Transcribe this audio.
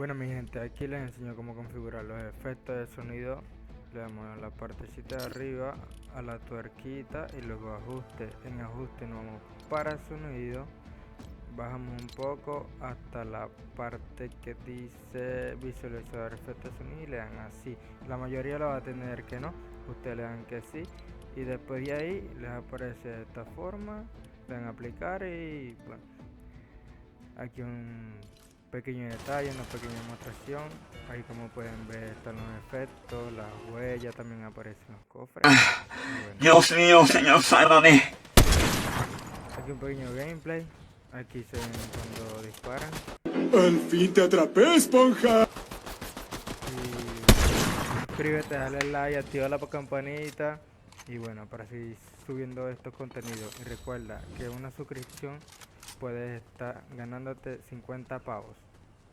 Bueno, mi gente, aquí les enseño cómo configurar los efectos de sonido. Le damos a la partecita de arriba, a la tuerquita y luego ajuste. En ajuste nos vamos para sonido, bajamos un poco hasta la parte que dice visualizador efectos de sonido y le dan así. La mayoría lo va a tener que no, ustedes le dan que sí y después de ahí les aparece de esta forma, le dan aplicar y bueno, aquí un pequeño detalle, una pequeña demostración. Ahí como pueden ver están los efectos, las huellas, también aparecen los cofres. Y bueno, Dios mío, señor, sálvame. aquí un pequeño gameplay. Aquí se ven cuando disparan. ¡Al fin te atrapé, esponja! Y suscríbete, dale like, activa la campanita. Y bueno, para seguir subiendo estos contenidos. Y recuerda que una suscripción puedes estar ganándote 50 pavos.